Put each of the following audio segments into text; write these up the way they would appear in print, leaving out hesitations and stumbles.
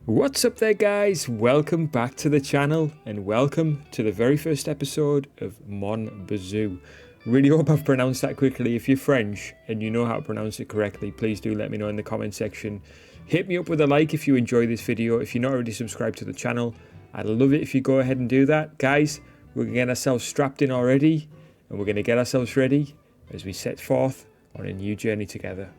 What's up there, guys? Welcome back to the channel and welcome to the very first episode of Mon Bazou. Really hope I've pronounced that quickly. If you're French and you know how to pronounce it correctly, please do let me know in the comment section. Hit me up with a like if you enjoy this video. If you're not already subscribed to the channel, I'd love it if you go ahead and do that. Guys, we're going to get ourselves strapped in already and we're going to get ourselves ready as we set forth on a new journey together.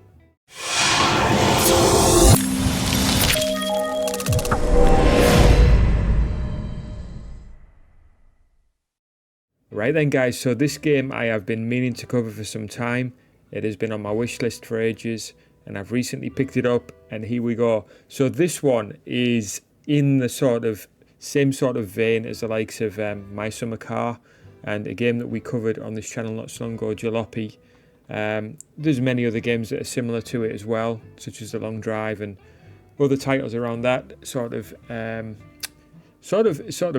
Right then, guys, so this game I have been meaning to cover for some time. It has been on my wish list for ages and I've recently picked it up and here we go. So this one is in the same sort of vein as the likes of My Summer Car and a game that we covered on this channel not so long ago, Jalopy. There's many other games that are similar to it as well, such as The Long Drive and other titles around that sort of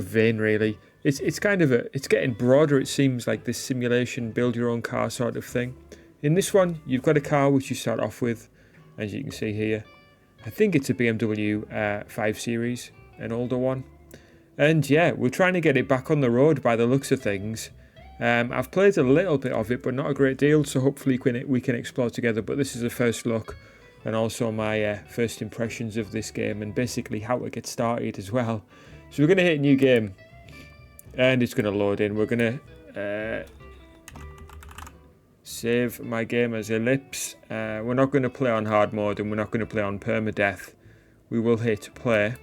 vein, really. It's getting broader, it seems, like this simulation, build your own car sort of thing. In this one, you've got a car which you start off with, as you can see here. I think it's a BMW 5 Series, an older one. And yeah, we're trying to get it back on the road by the looks of things. I've played a little bit of it, but not a great deal, so hopefully we can explore together. But this is a first look, and also my first impressions of this game, and basically how to get started as well. So we're going to hit a new game. And it's going to load in. We're going to save my game as ellipse. We're not going to play on hard mode and we're not going to play on permadeath. We will hit play.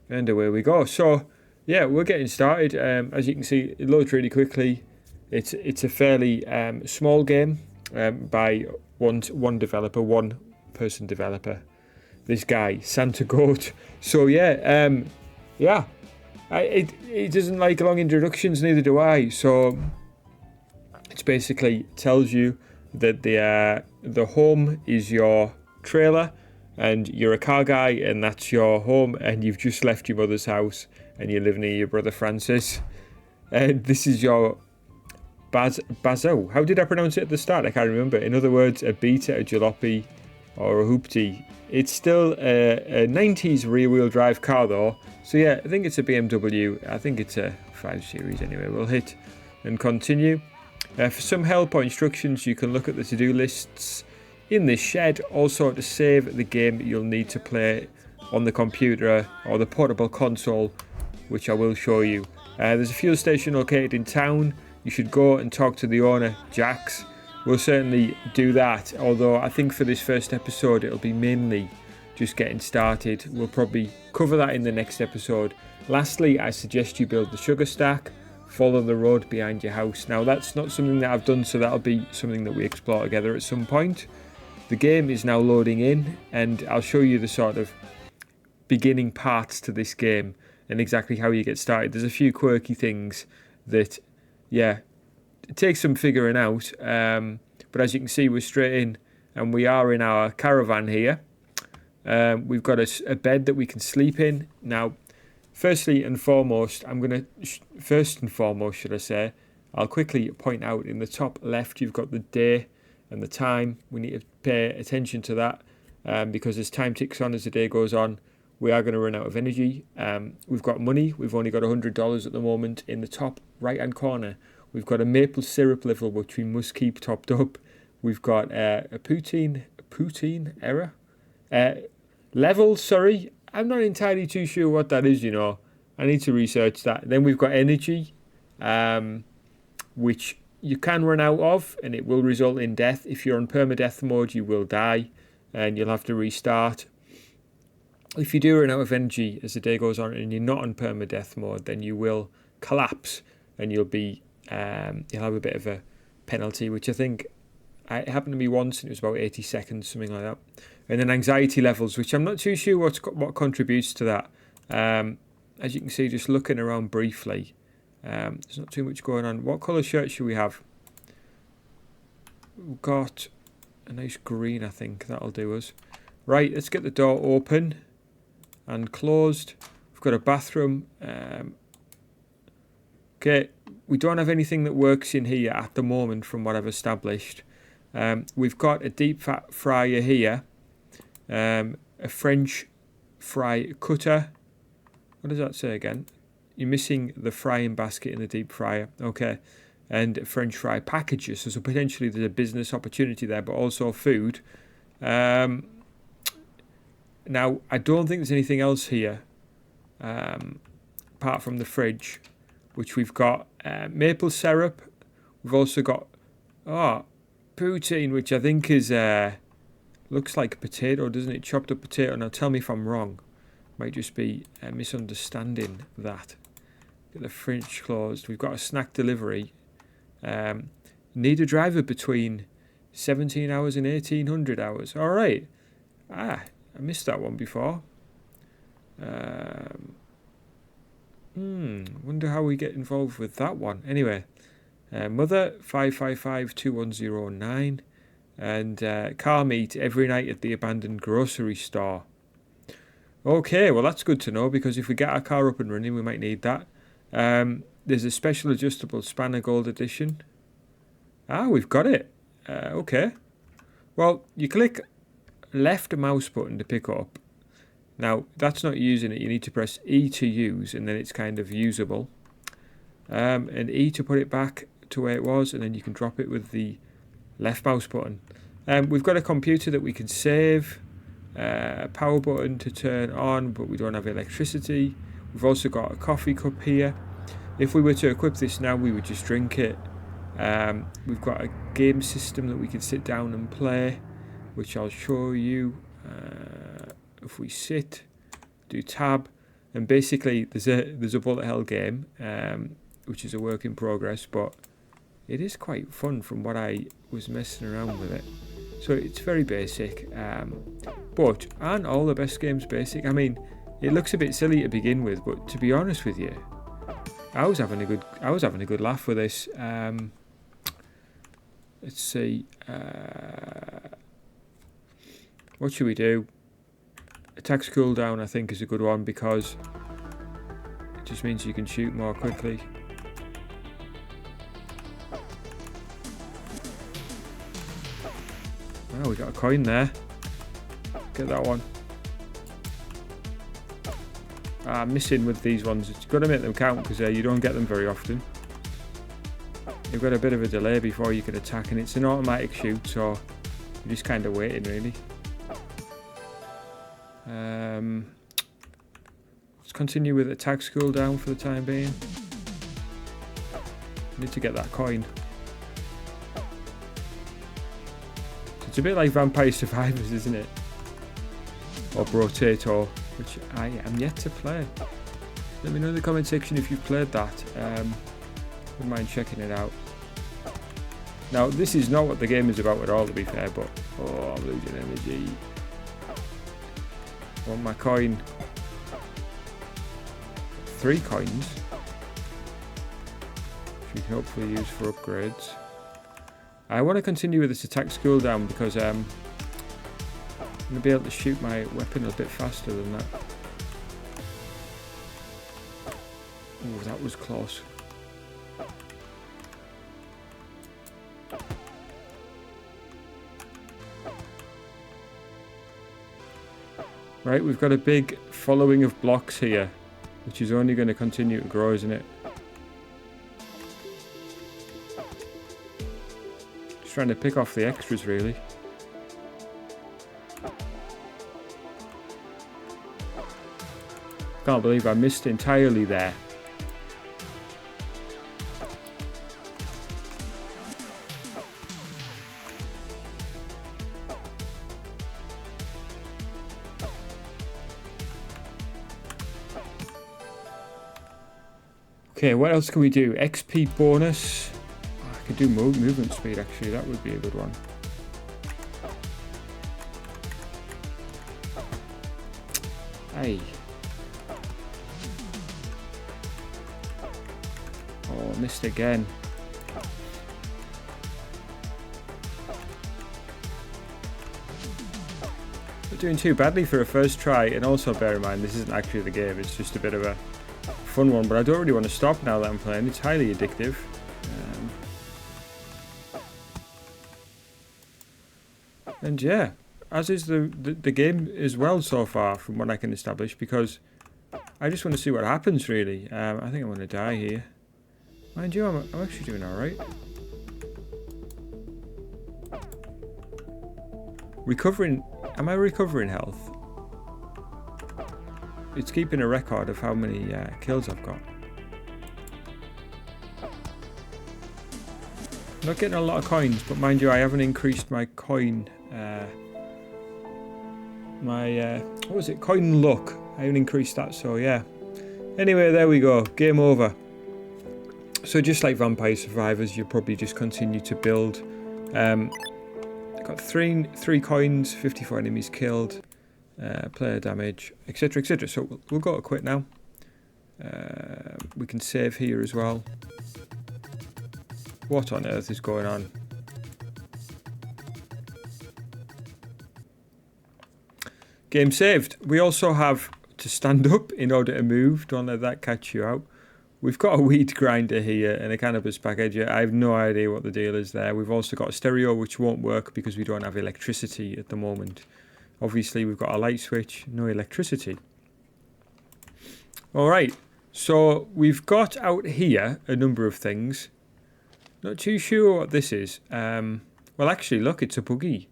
And away we go. So, yeah, we're getting started. As you can see, it loads really quickly. It's a fairly small game by one developer, one person developer. This guy, Santa Goat. So, yeah, yeah. It doesn't like long introductions, neither do I. So it basically tells you that the home is your trailer and you're a car guy and that's your home and you've just left your mother's house and you live near your brother Francis. And this is your Bazou. How did I pronounce it at the start? I can't remember. In other words, a beta, a jalopy or a hoopty. It's still a 90s rear-wheel drive car though. So yeah, I think it's a BMW. I think it's a 5 Series anyway. We'll hit and continue. For some help or instructions, you can look at the to-do lists in this shed. Also, to save the game, you'll need to play on the computer or the portable console, which I will show you. There's a fuel station located in town. You should go and talk to the owner, Jax. We'll certainly do that, although I think for this first episode it'll be mainly just getting started. We'll probably cover that in the next episode. Lastly, I suggest you build the sugar stack, follow the road behind your house. Now that's not something that I've done, so that'll be something that we explore together at some point. The game is now loading in and I'll show you the sort of beginning parts to this game and exactly how you get started. There's a few quirky things that, yeah, it takes some figuring out, but as you can see, we're straight in and we are in our caravan here. We've got a bed that we can sleep in. Now, first and foremost, should I say, I'll quickly point out in the top left, you've got the day and the time. We need to pay attention to that because as time ticks on, as the day goes on, we are going to run out of energy. We've got money. We've only got $100 at the moment. In the top right-hand corner, we've got a maple syrup level, which we must keep topped up. We've got a poutine error level. Sorry, I'm not entirely too sure what that is. You know, I need to research that. Then we've got energy, which you can run out of, and it will result in death. If you're on permadeath mode, you will die, and you'll have to restart. If you do run out of energy as the day goes on, and you're not on permadeath mode, then you will collapse, and you'll have a bit of a penalty, which I think it happened to me once and it was about 80 seconds, something like that. And then anxiety levels, which I'm not too sure what contributes to that. As you can see, just looking around briefly, there's not too much going on. What colour shirt should we have? We've got a nice green, I think. That'll do us. Right, let's get the door open and closed. We've got a bathroom. Okay, we don't have anything that works in here at the moment from what I've established. We've got a deep fat fryer here, a French fry cutter. What does that say again? You're missing the frying basket in the deep fryer. Okay. And French fry packages. So potentially there's a business opportunity there, but also food. Now, I don't think there's anything else here apart from the fridge, which we've got maple syrup. We've also got poutine, which I think is looks like a potato, doesn't it? Chopped up potato. Now tell me if I'm wrong. Might just be misunderstanding that. Get the fridge closed. We've got a snack delivery. Need a driver between 17 hours and 1800 hours. All right. I missed that one before. Wonder how we get involved with that one. Anyway, mother 555-2109 and car meet every night at the abandoned grocery store. Okay, well that's good to know, because if we get our car up and running, we might need that. There's a special adjustable spanner gold edition. We've got it. Okay. Well, you click left mouse button to pick up. Now, that's not using it. You need to press E to use, and then it's kind of usable. And E to put it back to where it was, and then you can drop it with the left mouse button. We've got a computer that we can save. A power button to turn on, but we don't have electricity. We've also got a coffee cup here. If we were to equip this now, we would just drink it. We've got a game system that we can sit down and play, which I'll show you. If we sit, do tab, and basically there's a bullet hell game, which is a work in progress, but it is quite fun from what I was messing around with it. So it's very basic, but aren't all the best games basic? I mean, it looks a bit silly to begin with, but to be honest with you, I was having a good laugh with this. Let's see, what should we do? Attacks cooldown, I think, is a good one, because it just means you can shoot more quickly. Oh, we got a coin there. Get that one. I'm missing with these ones. It's got to make them count, because you don't get them very often. You've got a bit of a delay before you can attack, and it's an automatic shoot, so you're just kind of waiting, really. Let's continue with attacks cooldown for the time being. Need to get that coin. It's a bit like Vampire Survivors, isn't it? Or Brotato, which I am yet to play. Let me know in the comment section if you've played that. Wouldn't mind checking it out. Now, this is not what the game is about at all, to be fair, but... Oh, I'm losing energy. I want my coin. 3 coins. Which we can hopefully use for upgrades. I want to continue with this attack cooldown, because I'm going to be able to shoot my weapon a bit faster than that. Oh, that was close. Right, we've got a big following of blocks here, which is only going to continue to grow, isn't it? Just trying to pick off the extras, really. Can't believe I missed entirely there. Okay, what else can we do? XP bonus. Oh, I could do movement speed, actually. That would be a good one. Hey. Oh, missed again. Not doing too badly for a first try, and also bear in mind this isn't actually the game, it's just a bit of a fun one, but I don't really want to stop now that I'm playing. It's highly addictive. And yeah, as is the game as well so far, from what I can establish, because I just want to see what happens, really. I think I'm going to die here. Mind you, I'm actually doing alright. Recovering... Am I recovering health? It's keeping a record of how many kills I've got. Not getting a lot of coins, but mind you, I haven't increased my coin... what was it? Coin luck. I haven't increased that, so yeah. Anyway, there we go. Game over. So just like Vampire Survivors, you'll probably just continue to build. I got three coins, 54 enemies killed, player damage, etc, etc. So we'll go to quit now. We can save here as well. What on earth is going on? Game saved. We also have to stand up in order to move. Don't let that catch you out. We've got a weed grinder here and a cannabis packager. I have no idea what the deal is there. We've also got a stereo which won't work because we don't have electricity at the moment. Obviously we've got a light switch, no electricity. Alright, so we've got out here a number of things. Not too sure what this is. Well actually look, it's a buggy.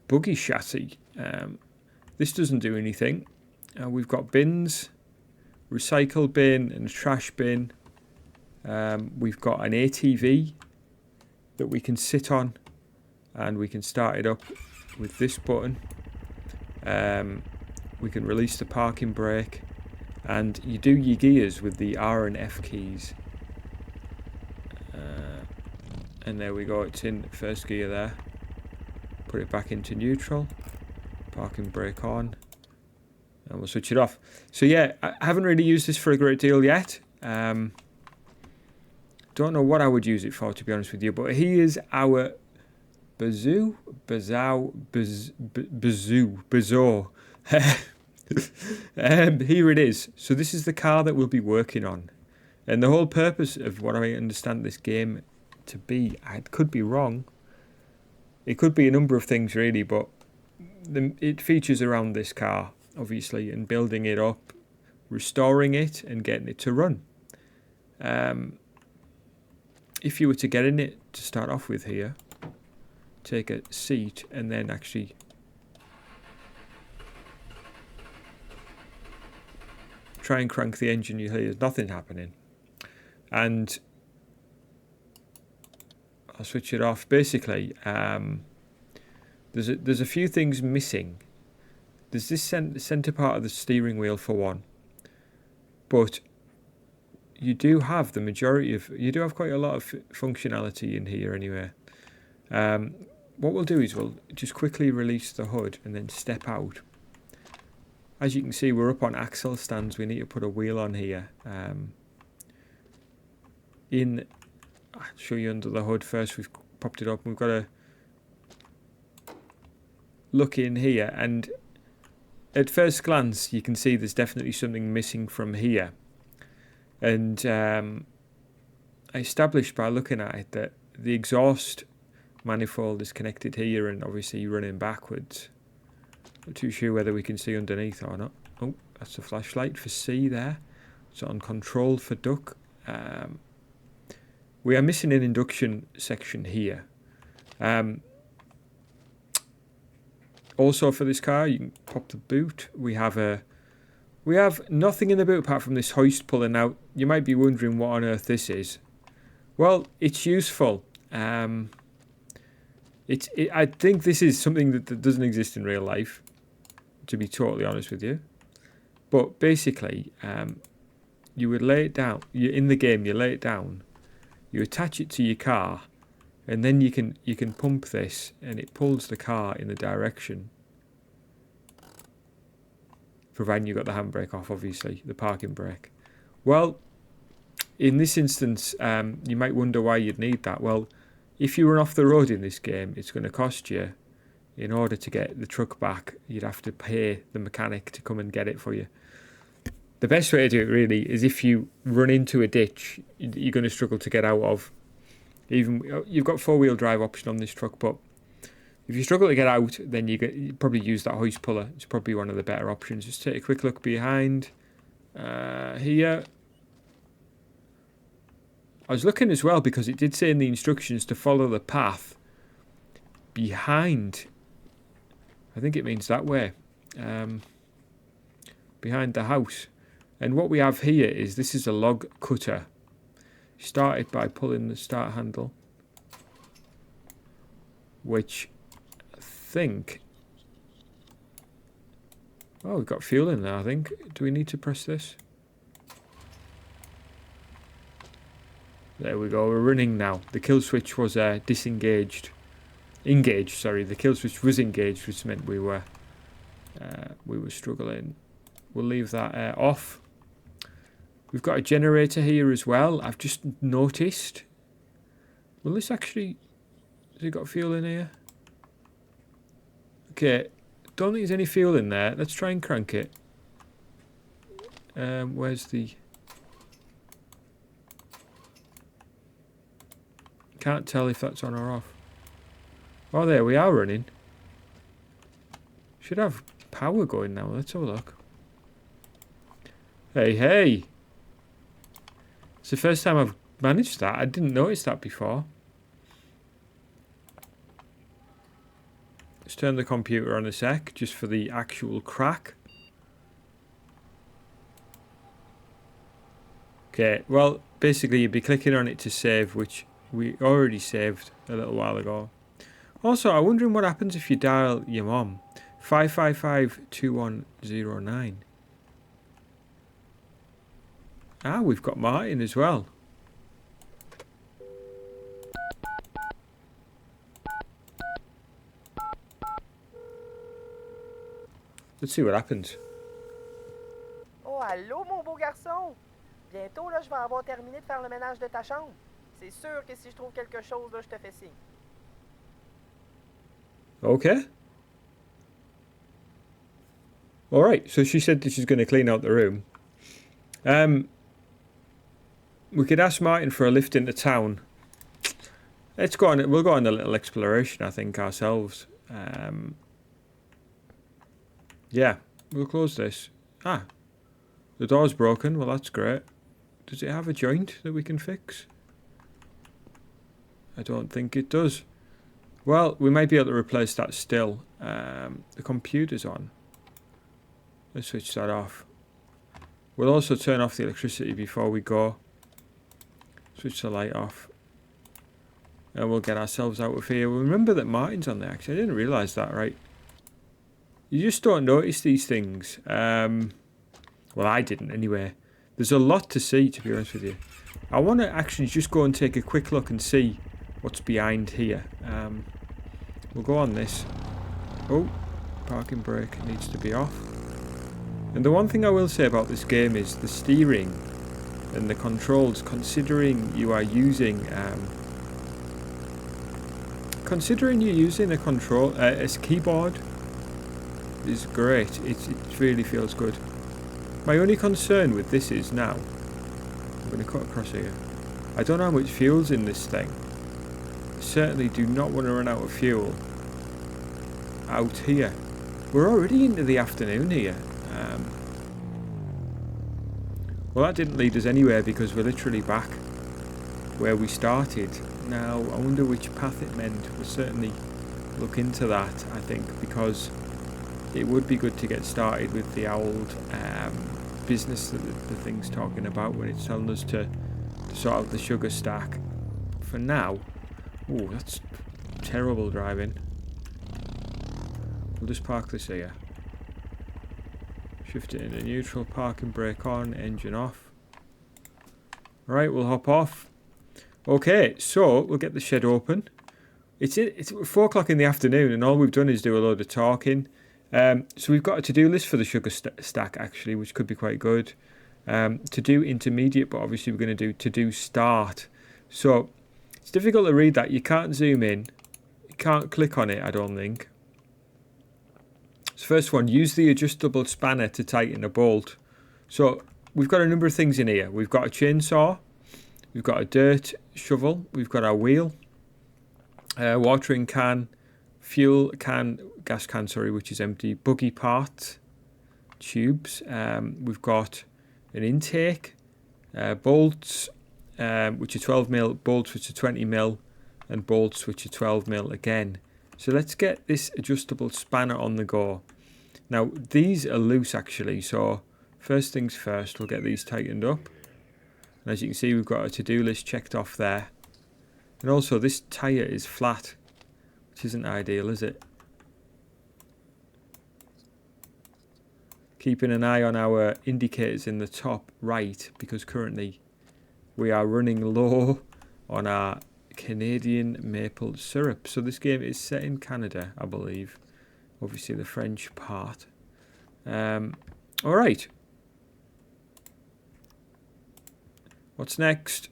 Buggy chassis. This doesn't do anything. We've got bins. Recycle bin and a trash bin. We've got an ATV that we can sit on and we can start it up with this button. We can release the parking brake and you do your gears with the R and F keys. And there we go, it's in first gear there. Put it back into neutral. Parking brake on. And we'll switch it off. So yeah, I haven't really used this for a great deal yet. Don't know what I would use it for, to be honest with you. But here's our Bazou. Here it is. So this is the car that we'll be working on. And the whole purpose of what I understand this game to be, I could be wrong. It could be a number of things really, but it features around this car, obviously, and building it up, restoring it, and getting it to run. If you were to get in it to start off with here, take a seat, and then actually try and crank the engine, you hear there's nothing happening. And I'll switch it off. Basically, there's a few things missing. There's this center part of the steering wheel for one, but you do have you do have quite a lot of functionality in here anyway. What we'll do is we'll just quickly release the hood and then step out. As you can see, we're up on axle stands. We need to put a wheel on here. I'll show you under the hood first. We've popped it up. We've got to look in here, and at first glance you can see there's definitely something missing from here. And I established by looking at it that the exhaust manifold is connected here and obviously running backwards. Not too sure whether we can see underneath or not. Oh, that's a flashlight for C there. It's on control for duck. We are missing an induction section here. Also for this car, you can pop the boot. We have nothing in the boot apart from this hoist pulling out. You might be wondering what on earth this is. Well, it's useful. I think this is something that doesn't exist in real life, to be totally honest with you. But basically, you would lay it down. In the game, you lay it down. You attach it to your car, and then you can pump this, and it pulls the car in the direction. Providing you got the handbrake off, obviously, the parking brake. Well, in this instance, you might wonder why you'd need that. Well, if you run off the road in this game, it's going to cost you, in order to get the truck back, you'd have to pay the mechanic to come and get it for you. The best way to do it really is if you run into a ditch, you're going to struggle to get out of. Even you've got 4-wheel drive option on this truck, but If you struggle to get out, then you probably use that hoist puller. It's probably one of the better options. Just take a quick look behind here. I was looking as well because it did say in the instructions to follow the path behind. I think it means that way. Behind the house. And what we have here is this is a log cutter. Started by pulling the start handle, which I think... Oh, we've got fuel in there, I think. Do we need to press this? There we go, we're running now. The kill switch was disengaged. Engaged, sorry. The kill switch was engaged, which meant we were struggling. We'll leave that off. We've got a generator here as well. I've just noticed. Will this actually... Has it got fuel in here? Okay. Don't think there's any fuel in there. Let's try and crank it. Where's the... Can't tell if that's on or off. Oh, there we are running. Should have power going now. Let's have a look. Hey, hey! It's the first time I've managed that. I didn't notice that before. Let's turn the computer on a sec, just for the actual crack. Okay, well, basically you'd be clicking on it to save, which we already saved a little while ago. Also, I'm wondering what happens if you dial your mom. 555-2109. Ah, we've got Martin as well. Let's see what happens. Oh, allô, mon beau garçon! Bientôt, là, je vais avoir terminé de faire le ménage de ta chambre. C'est sûr que si je trouve quelque chose, là, je te fais signe. Okay. Alright, so she said that she's going to clean out the room. We could ask Martin for a lift into town. Let's go on. We'll go on a little exploration, I think, ourselves. Yeah, we'll close this. Ah, the door's broken. Well, that's great. Does it have a joint that we can fix? I don't think it does. Well, we might be able to replace that still. The computer's on. Let's switch that off. We'll also turn off the electricity before we go. Switch the light off. And we'll get ourselves out of here. We'll remember that Martin's on there, actually. I didn't realise that, right? You just don't notice these things. Well, I didn't anyway. There's a lot to see, to be honest with you. I want to actually just go and take a quick look and see what's behind here. We'll go on this. Oh, parking brake needs to be off. And the one thing I will say about this game is the steering and the controls, considering you are using a control a keyboard, is great. It really feels good. My only concern with this is now, I'm going to cut across here, I don't know how much fuel's in this thing. I certainly do not want to run out of fuel out here. We're already into the afternoon here. Well, that didn't lead us anywhere because we're literally back where we started. Now, I wonder which path it meant. We'll certainly look into that, I think, because it would be good to get started with the old business that the thing's talking about when it's telling us to sort out the sugar stack. For now, oh, that's terrible driving. We'll just park this here. Shift it into neutral, parking brake on, engine off. Right, we'll hop off. Okay, so we'll get the shed open. It's 4 o'clock in the afternoon and all we've done is do a load of talking. So we've got a to-do list for the sugar stack actually, which could be quite good. To do intermediate, but obviously we're going to do to-do start. So it's difficult to read that. You can't zoom in. You can't click on it, I don't think. So first one, use the adjustable spanner to tighten a bolt. So we've got a number of things in here. We've got a chainsaw. We've got a dirt shovel. We've got our wheel. Watering can. fuel can, gas can, sorry, which is empty. Buggy part tubes. We've got an intake, bolts, which are 12mm, bolts which are 20mm, and bolts which are 12mm again. So let's get this adjustable spanner on the go. Now these are loose actually, so first things first, we'll get these tightened up. And as you can see, we've got a to-do list checked off there. And also this tyre is flat, which isn't ideal, is it? Keeping an eye on our indicators in the top right, because currently we are running low on our Canadian maple syrup. So this game is set in Canada, I believe. Obviously the French part. Alright. What's next?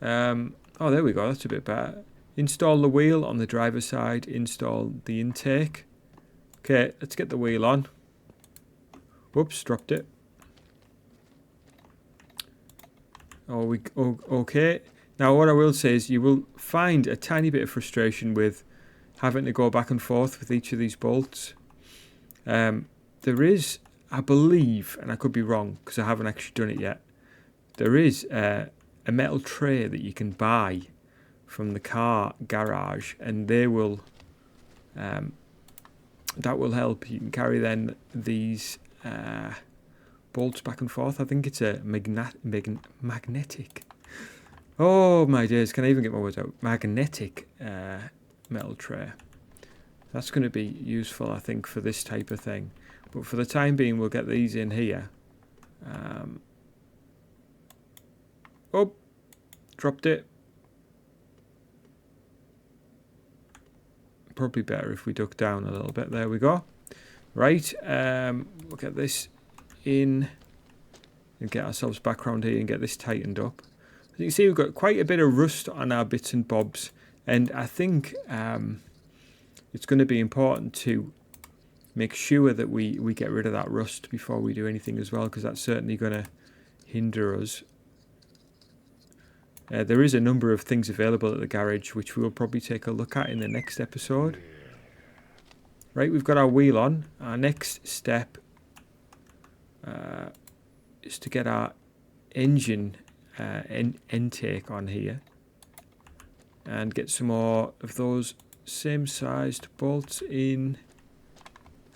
Oh, there we go. That's a bit better. Install the wheel on the driver's side. Install the intake. Okay, let's get the wheel on. Whoops, dropped it. Okay. Now what I will say is you will find a tiny bit of frustration with having to go back and forth with each of these bolts. There is, I believe, and I could be wrong because I haven't actually done it yet, there is a metal tray that you can buy from the car garage, and they will that will help. You can carry then these bolts back and forth. I think it's a magnetic. Oh my days, can I even get my words out? Magnetic metal tray. That's going to be useful, I think, for this type of thing. But for the time being, we'll get these in here. Oh, dropped it. Probably better if we duck down a little bit. There we go. Right, we'll get this in and get ourselves back around here and get this tightened up. As you can see, we've got quite a bit of rust on our bits and bobs, and I think it's going to be important to make sure that we get rid of that rust before we do anything as well, because that's certainly going to hinder us. There is a number of things available at the garage which we'll probably take a look at in the next episode. Right, we've got our wheel on. Our next step is to get our engine intake on here and get some more of those same sized bolts in.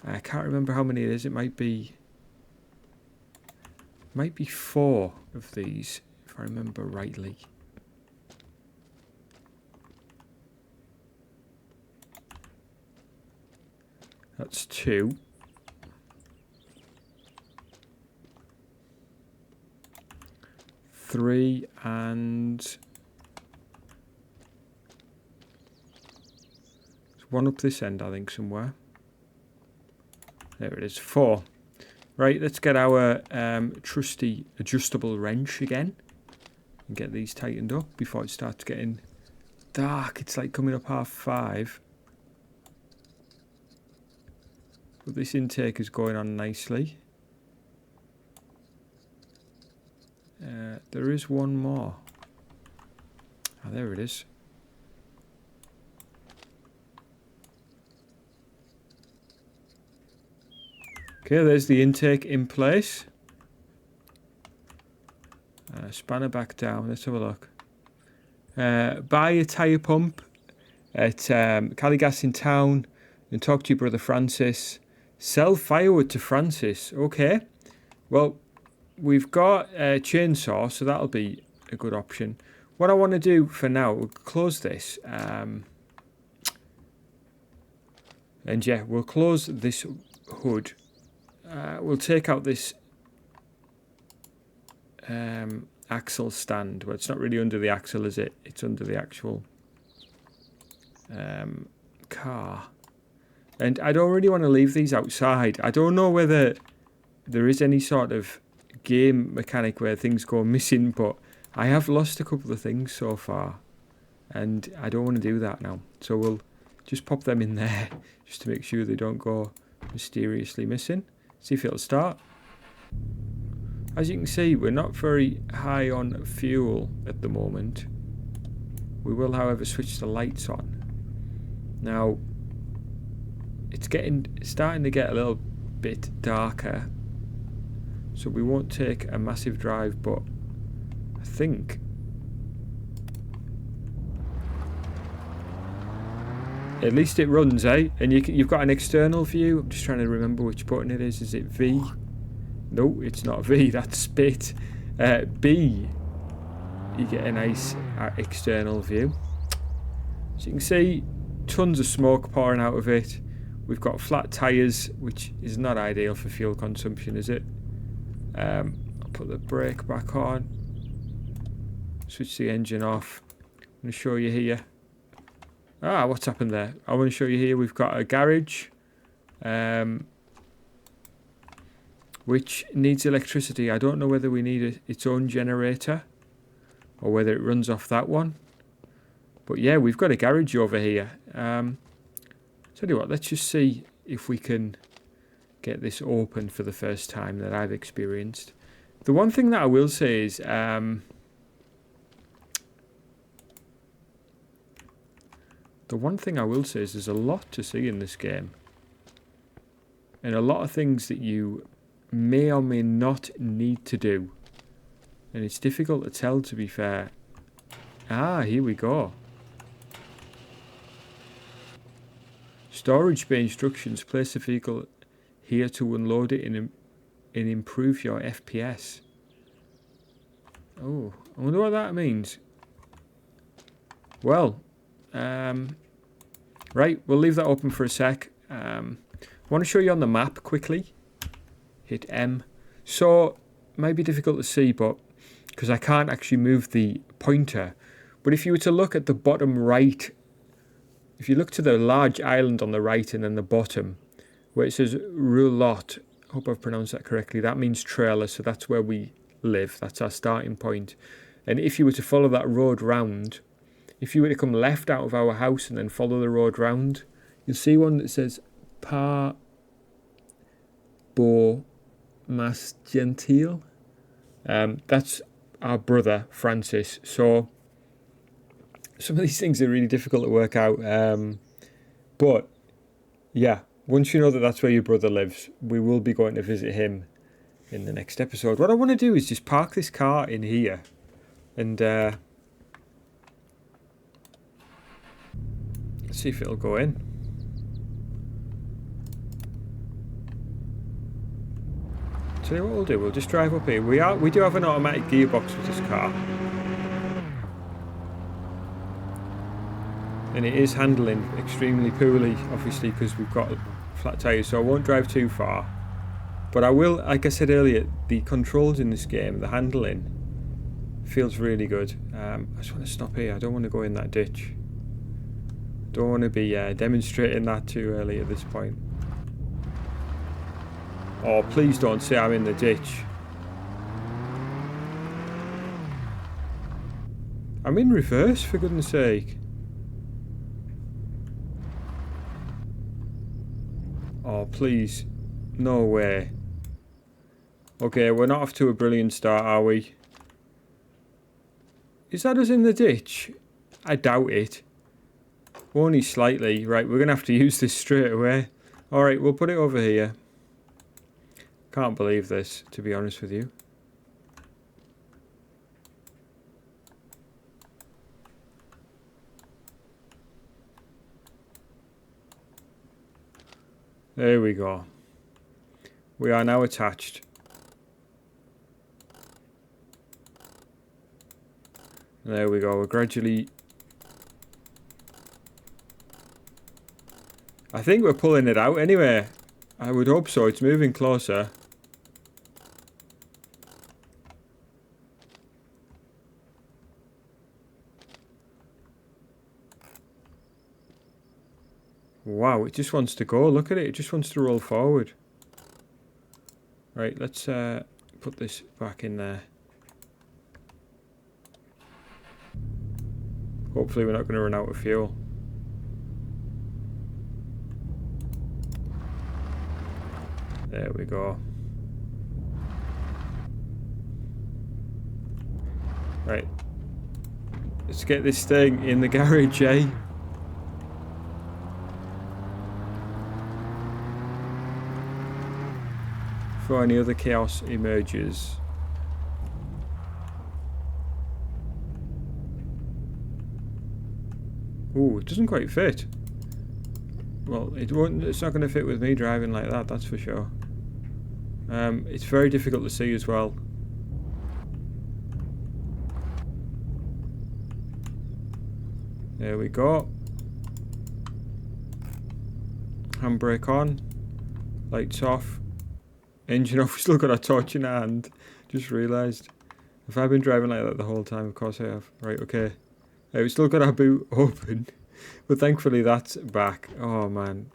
I can't remember how many it is. It might be 4 of these, if I remember rightly. That's 2. Three, and there's one up this end, I think, somewhere. There it is, 4. Right, let's get our trusty adjustable wrench again and get these tightened up before it starts getting dark. It's like coming up 5:30. But this intake is going on nicely. There is one more. Oh, there it is. Okay, there's the intake in place. Spanner back down. Let's have a look. Buy a tyre pump at Cali Gas in town and talk to your brother Francis. Sell firewood to Francis. Okay. Well, we've got a chainsaw, so that'll be a good option. What I want to do for now, we'll close this. And yeah, we'll close this hood. We'll take out this axle stand. Well, it's not really under the axle, is it? It's under the actual car. And I don't really want to leave these outside. I don't know whether there is any sort of game mechanic where things go missing, but I have lost a couple of things so far, and I don't want to do that now. So we'll just pop them in there just to make sure they don't go mysteriously missing. See if it'll start. As you can see, we're not very high on fuel at the moment. We will, however, switch the lights on. Now, it's starting to get a little bit darker, so we won't take a massive drive, but I think at least it runs, eh? And you've got an external view. I'm just trying to remember which button it is. Is it V? No, it's not V. That's spit. B, you get a nice external view. So you can see tons of smoke pouring out of it. We've got flat tyres, which is not ideal for fuel consumption, is it? I'll put the brake back on. Switch the engine off. I'm going to show you here. What's happened there? I want to show you here. We've got a garage, which needs electricity. I don't know whether we need its own generator or whether it runs off that one. But yeah, we've got a garage over here. Tell you what, let's just see if we can get this open for the first time that I've experienced. The one thing that I will say is there's a lot to see in this game. And a lot of things that you may or may not need to do. And it's difficult to tell, to be fair. Here we go. Storage bay instructions. Place the vehicle here to unload it and improve your FPS. Oh, I wonder what that means. Well, right, we'll leave that open for a sec. I want to show you on the map quickly. Hit M. So, it might be difficult to see, but because I can't actually move the pointer. But if you were to look at the bottom right, if you look to the large island on the right and then the bottom, where it says Roulotte, I hope I've pronounced that correctly, that means trailer, so that's where we live. That's our starting point. And if you were to follow that road round, if you were to come left out of our house and then follow the road round, you'll see one that says Par Beau Mas Gentil. That's our brother, Francis. So some of these things are really difficult to work out. But yeah, once you know that that's where your brother lives, we will be going to visit him in the next episode. What I want to do is just park this car in here and let's see if it'll go in. Tell you what we'll do, we'll just drive up here. We do have an automatic gearbox with this car. And it is handling extremely poorly, obviously, because we've got flat tyres, so I won't drive too far. But I will, like I said earlier, the controls in this game, the handling, feels really good. I just want to stop here. I don't want to go in that ditch. Don't want to be demonstrating that too early at this point. Oh, please don't say I'm in the ditch. I'm in reverse, for goodness sake. Oh, please. No way. Okay, we're not off to a brilliant start, are we? Is that us in the ditch? I doubt it. Only slightly. Right, we're going to have to use this straight away. Alright, we'll put it over here. Can't believe this, to be honest with you. There we go. We are now attached. There we go. We're gradually... I think we're pulling it out anyway. I would hope so. It's moving closer. Wow, it just wants to go. Look at it. It just wants to roll forward. Right, let's put this back in there. Hopefully we're not going to run out of fuel. There we go. Right. Let's get this thing in the garage, eh? before any other chaos emerges. Ooh, it doesn't quite fit. Well, it's not going to fit with me driving like that, that's for sure. It's very difficult to see as well. There we go. Handbrake on. Lights off. Engine off. We've still got our torch in our hand. Just realised. Have I been driving like that the whole time? Of course I have. Right, okay. We've still got our boot open. But thankfully that's back. Oh man.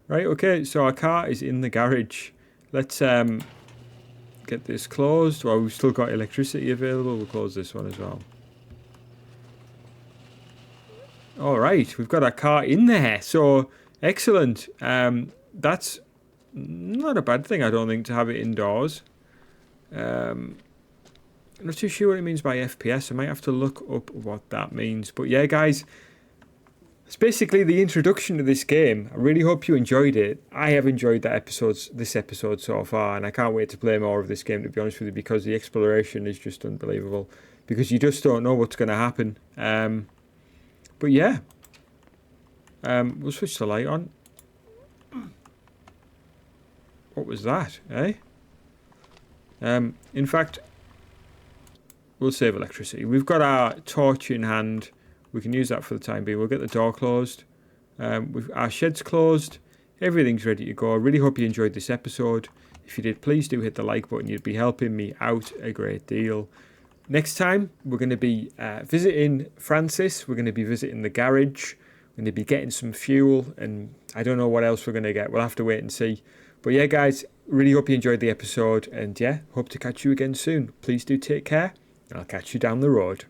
Right, okay. So our car is in the garage. Let's get this closed. Well, we've still got electricity available. We'll close this one as well. Alright, we've got our car in there. So, excellent. That's not a bad thing, I don't think, to have it indoors. I'm not too sure what it means by FPS. I might have to look up what that means. But yeah, guys, it's basically the introduction to this game. I really hope you enjoyed it. I have enjoyed this episode so far, and I can't wait to play more of this game, to be honest with you, because the exploration is just unbelievable. Because you just don't know what's going to happen. But yeah, we'll switch the light on. What was that, eh? In fact, we'll save electricity. We've got our torch in hand. We can use that for the time being. We'll get the door closed. Our shed's closed. Everything's ready to go. I really hope you enjoyed this episode. If you did, please do hit the like button. You'd be helping me out a great deal. Next time, we're going to be visiting Francis. We're going to be visiting the garage. We're going to be getting some fuel. And I don't know what else we're going to get. We'll have to wait and see. But yeah, guys, really hope you enjoyed the episode. And yeah, hope to catch you again soon. Please do take care. And I'll catch you down the road.